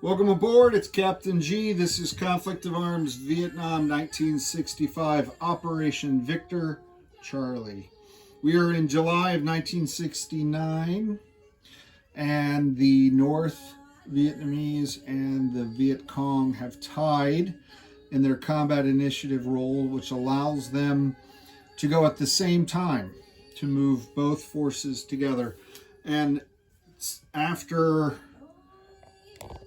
Welcome aboard, it's Captain G. This is Conflict of Arms Vietnam 1965 Operation Victor Charlie. We are in July of 1969 and the North Vietnamese and the Viet Cong have tied in their combat initiative role, which allows them to go at the same time to move both forces together. And after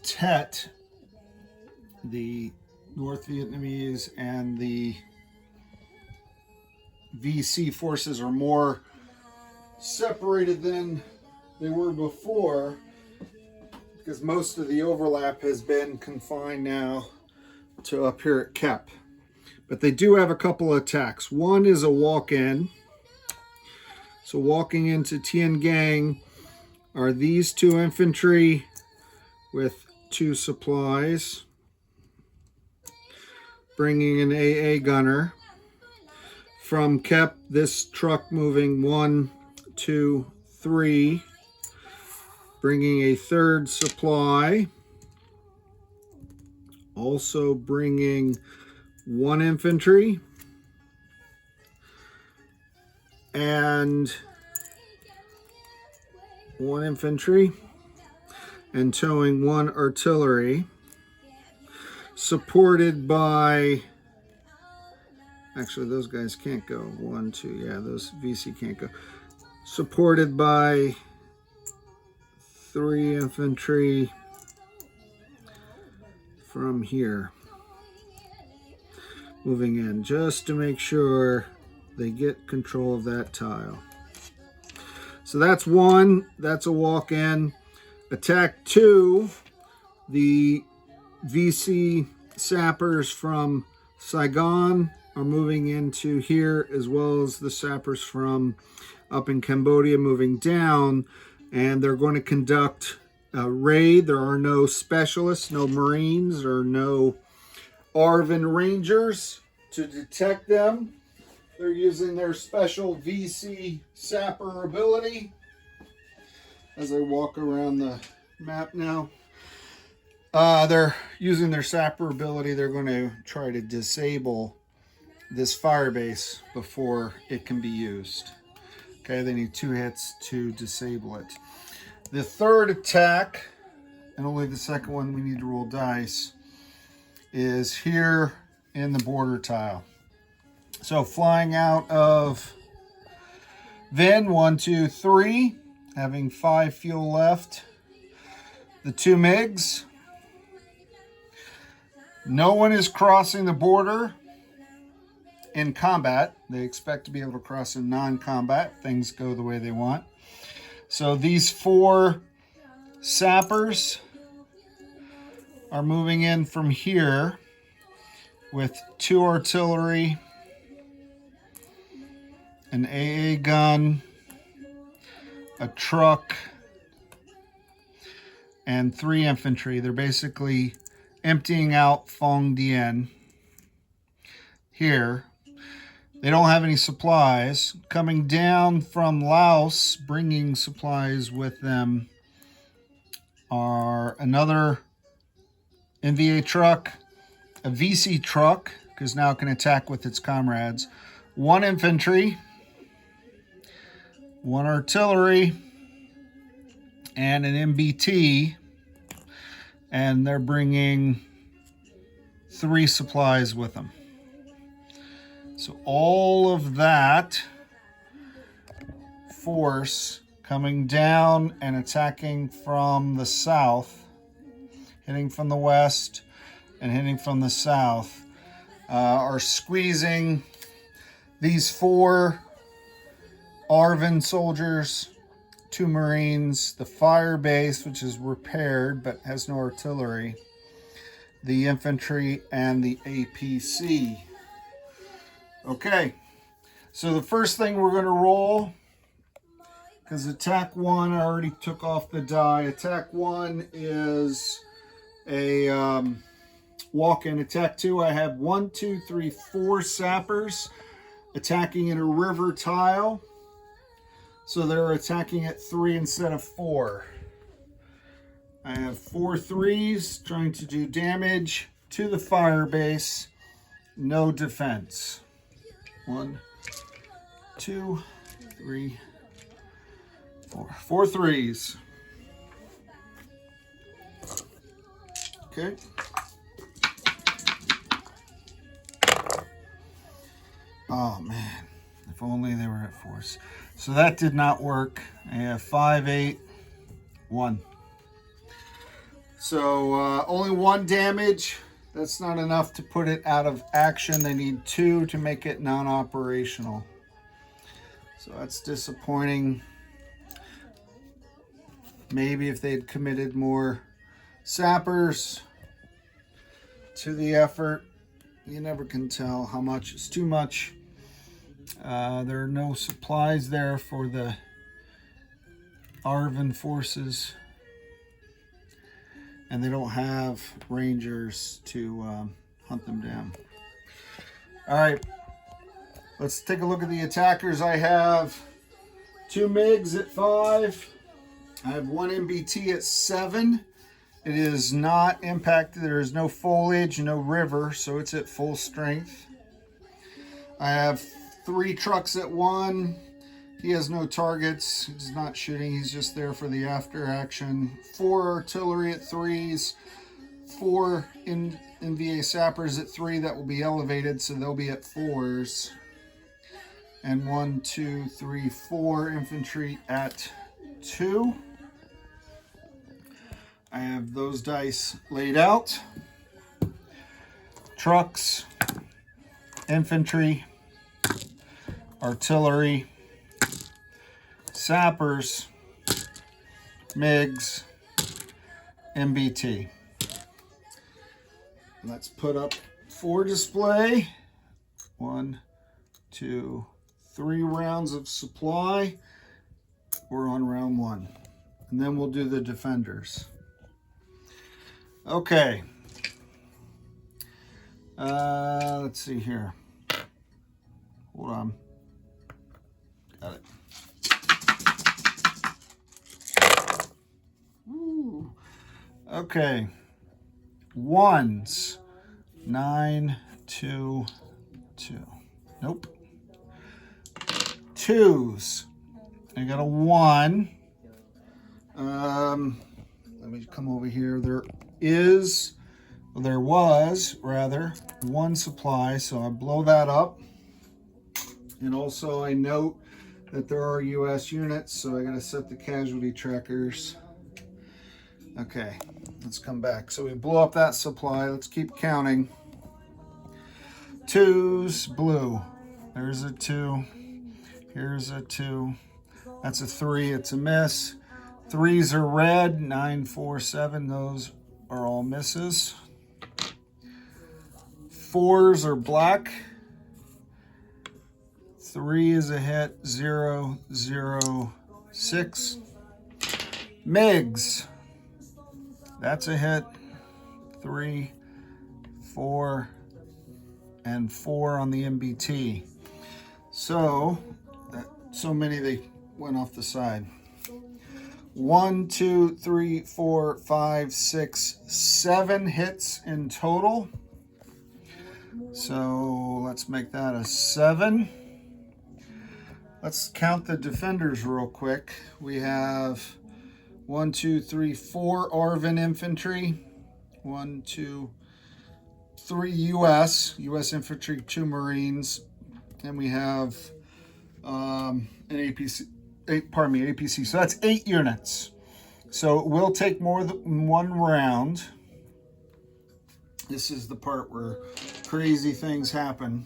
Tet, the North Vietnamese and the VC forces are more separated than they were before, because most of the overlap has been confined now to up here at Kep. But they do have a couple of attacks. One is a walk-in. So walking into Tien Gang are these two infantry with two supplies, bringing an AA gunner. From Kep, this truck moving 1, 2, 3, bringing a third supply, also bringing 1 infantry and 1 infantry, and towing 1 artillery, supported by, actually those guys can't go, 1, 2, yeah, those VC can't go, supported by 3 infantry from here, moving in just to make sure they get control of that tile. So that's 1, that's a walk-in. Attack 2, the VC sappers from Saigon are moving into here, as well as the sappers from up in Cambodia moving down, and they're going to conduct a raid. There are no specialists, no Marines, or no ARVN Rangers to detect them. They're using their special VC sapper ability. As I walk around the map now, they're using their sapper ability. They're going to try to disable this fire base before it can be used. Okay, they need 2 hits to disable it. The third attack, and only the second one we need to roll dice, is here in the border tile. So flying out of Vin, 1, 2, 3. Having 5 fuel left. The 2 MiGs. No one is crossing the border in combat. They expect to be able to cross in non-combat. Things go the way they want. So these 4 sappers are moving in from here with 2 artillery, an AA gun, a truck, and 3 infantry. They're basically emptying out Phong Dien here. They don't have any supplies. Coming down from Laos, bringing supplies with them, are another NVA truck, a VC truck, because now it can attack with its comrades, 1 infantry, 1 artillery, and an MBT, and they're bringing 3 supplies with them. So all of that force coming down and attacking from the south, hitting from the west and hitting from the south, are squeezing these 4 ARVN soldiers, 2 Marines, the fire base, which is repaired but has no artillery, the infantry, and the APC. Okay, so the first thing we're going to roll, because attack 1 I already took off the die. Attack 1 is a walk-in. Attack 2, I have 1, 2, 3, 4 sappers attacking in a river tile. So they're attacking at 3 instead of 4. I have 4 threes trying to do damage to the fire base. No defense. 1, 2, 3, 4. 4 threes. Okay. Oh man, if only they were at 4s. So that did not work. I have 5, 8, 1. So only 1 damage. That's not enough to put it out of action. They need 2 to make it non-operational. So that's disappointing. Maybe if they'd committed more sappers to the effort. You never can tell how much is too much. There are no supplies there for the ARVN forces. And they don't have rangers to hunt them down. All right, let's take a look at the attackers. I have 2 MiGs at 5. I have 1 MBT at 7. It is not impacted. There is no foliage, no river, so it's at full strength. I have 3 trucks at 1. He has no targets. He's not shooting. He's just there for the after action. 4 artillery at 3s. 4 NVA sappers at 3 that will be elevated, so they'll be at 4s. And 1, 2, 3, 4 infantry at 2. I have those dice laid out. Trucks, infantry, artillery, sappers, MiGs, MBT. Let's put up for display 1, 2, 3 rounds of supply. We're on round 1. And then we'll do the defenders. Okay. Let's see here. Hold on. Got it. Ooh. Okay. 1s. 9, 2, 2. Nope. 2s. I got a 1. Let me come over here. There was 1 supply, so I blow that up. And also I note that there are US units, so I gotta set the casualty trackers. Okay, let's come back. So we blow up that supply. Let's keep counting. 2s, blue. There's a 2. Here's a 2. That's a 3. It's a miss. 3s are red. 9, 4, 7. Those are all misses. 4s are black. 3 is a hit. 0, 0, 6. MiGs. That's a hit. 3, 4, and 4 on the MBT. So many they went off the side. 1, 2, 3, 4, 5, 6, 7 hits in total. So let's make that a 7. Let's count the defenders real quick. We have 1, 2, 3, 4 ARVN infantry. 1, 2, 3 US infantry, 2 Marines, and we have an APC. APC. So that's 8 units. So it will take more than 1 round. This is the part where crazy things happen.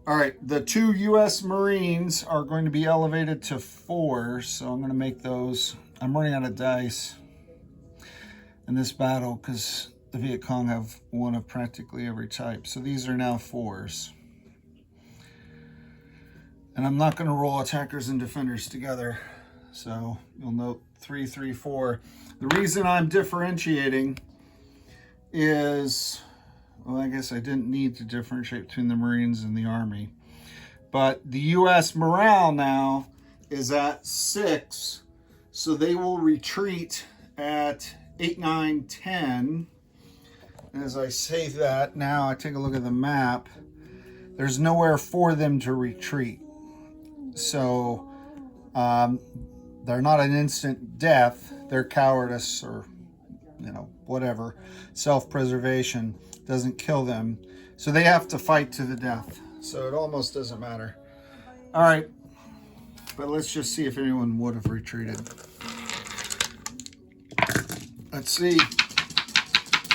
All right, the 2 US Marines are going to be elevated to 4, so I'm going to make those. I'm running out of dice in this battle because the Viet Cong have 1 of practically every type. So these are now 4s. And I'm not going to roll attackers and defenders together. So you'll note 3, 3, 4. The reason I'm differentiating is, well, I guess I didn't need to differentiate between the Marines and the Army. But the U.S. morale now is at 6. So they will retreat at 8, 9, 10. And as I say that, now I take a look at the map, there's nowhere for them to retreat. So they're not an instant death. Their cowardice or, whatever, self-preservation doesn't kill them. So they have to fight to the death. So it almost doesn't matter. All right. But let's just see if anyone would have retreated. Let's see.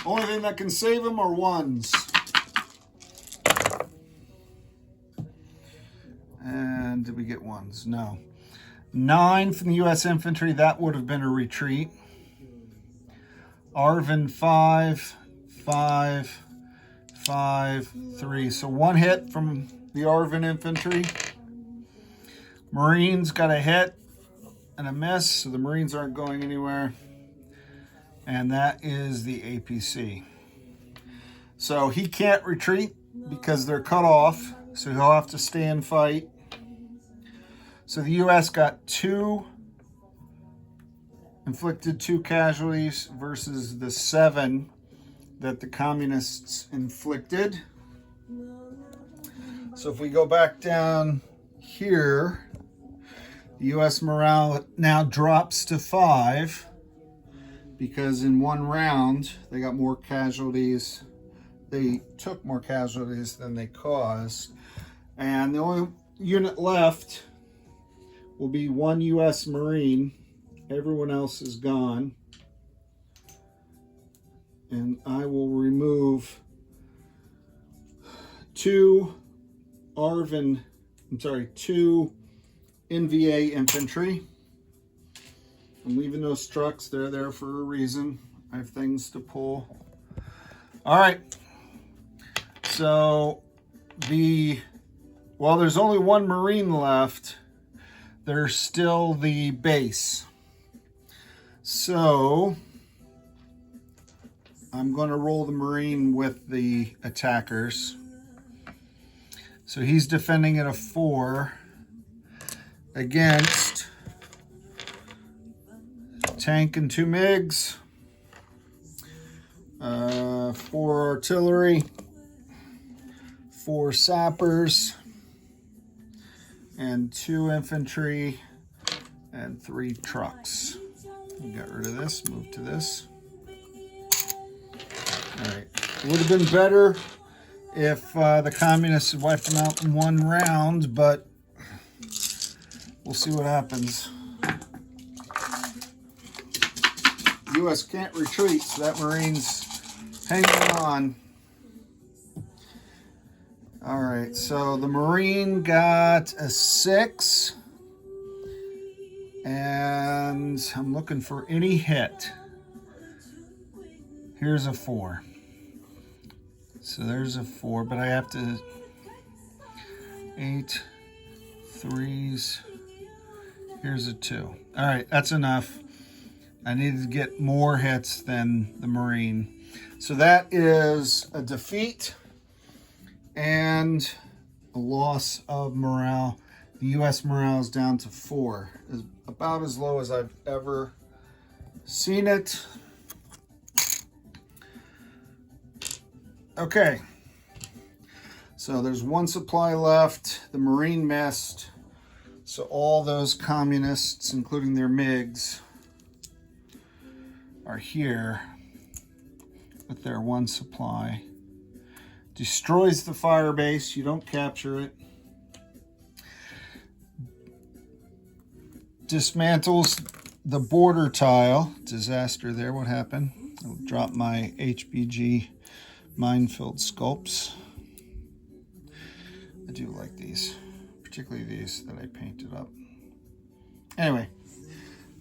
Only thing that can save them are ones. And did we get ones? No. 9 from the U.S. infantry. That would have been a retreat. Arvin 5, 5, 5, 3. So 1 hit from the Arvin infantry. Marines got a hit and a miss, so the Marines aren't going anywhere. And that is the APC. So he can't retreat because they're cut off, so he'll have to stay and fight. So the U.S. got 2, inflicted 2 casualties versus the 7 that the communists inflicted. So if we go back down here, the U.S. morale now drops to 5 because in one round they got more casualties. They took more casualties than they caused. And the only unit left will be 1 U.S. Marine. Everyone else is gone. And I will remove 2 NVA infantry. I'm leaving those trucks. They're there for a reason. I have things to pull. All right. So while there's only 1 Marine left, there's still the base. So I'm going to roll the Marine with the attackers. So he's defending at a 4 against tank and 2 MiGs, 4 artillery, 4 sappers, and 2 infantry, and 3 trucks. Get rid of this, move to this. All right. It would have been better if the communists had wiped them out in 1 round, but we'll see what happens. The U.S. can't retreat, so that Marine's hanging on. All right, so the Marine got a 6. And I'm looking for any hit. Here's a 4. So there's a 4, but I have to 8 3s. Here's a 2. All right, that's enough. I needed to get more hits than the Marine. So that is a defeat and a loss of morale. The U.S. morale is down to 4. It's about as low as I've ever seen it. Okay. So there's 1 supply left. The Marine missed. So all those communists, including their MiGs, are here with their 1 supply. Destroys the fire base. You don't capture it. Dismantles the border tile. Disaster there. What happened? I'll drop my HBG minefield sculpts. I do like these, particularly these that I painted up. Anyway,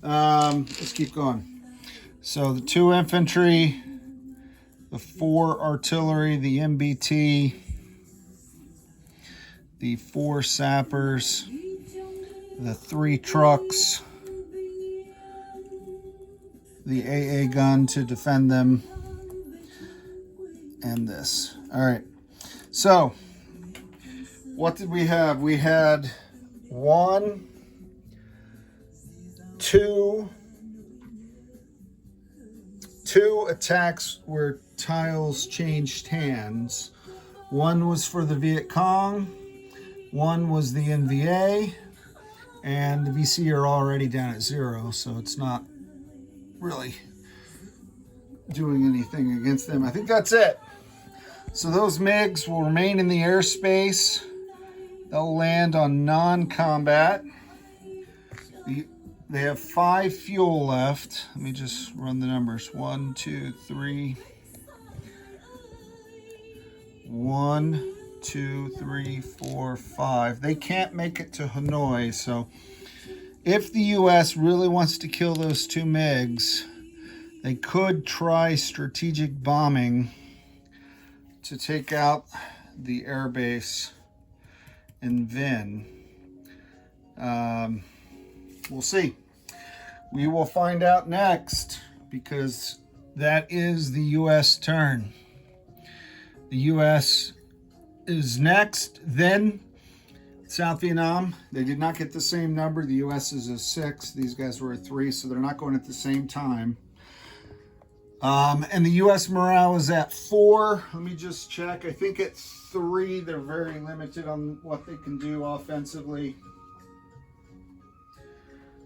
let's keep going. So the 2 infantry, the 4 artillery, the MBT, the 4 sappers, the 3 trucks, the AA gun to defend them, and this. All right. So what did we have? We had 1, 2, 2 attacks where tiles changed hands. One was for the Viet Cong, one was the NVA, and the VC are already down at 0, so it's not really doing anything against them. I think that's it. So those MiGs will remain in the airspace. They'll land on non-combat. They have 5 fuel left. Let me just run the numbers. 1, 2, 3. 1, 2, 3, 4, 5. They can't make it to Hanoi, so if the U.S. really wants to kill those 2 MiGs, they could try strategic bombing to take out the airbase in Vinh. We'll see. We will find out next, because that is the U.S. turn. The U.S. is next, then South Vietnam. They did not get the same number. The U.S. is a 6. These guys were a 3, so they're not going at the same time. And the U.S. morale is at 4. Let me just check. I think at 3, they're very limited on what they can do offensively.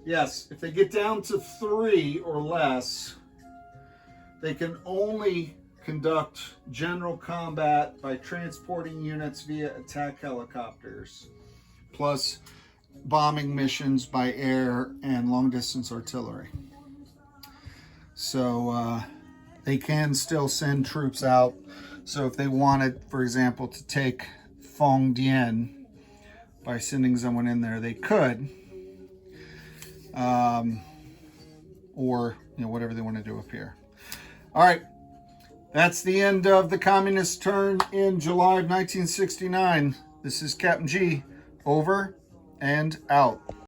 Yes, if they get down to 3 or less, they can only conduct general combat by transporting units via attack helicopters, plus bombing missions by air and long-distance artillery. So they can still send troops out. So if they wanted, for example, to take Phong Dien by sending someone in there, they could. Or, whatever they want to do up here. All right. That's the end of the communist turn in July of 1969. This is Captain G. Over and out.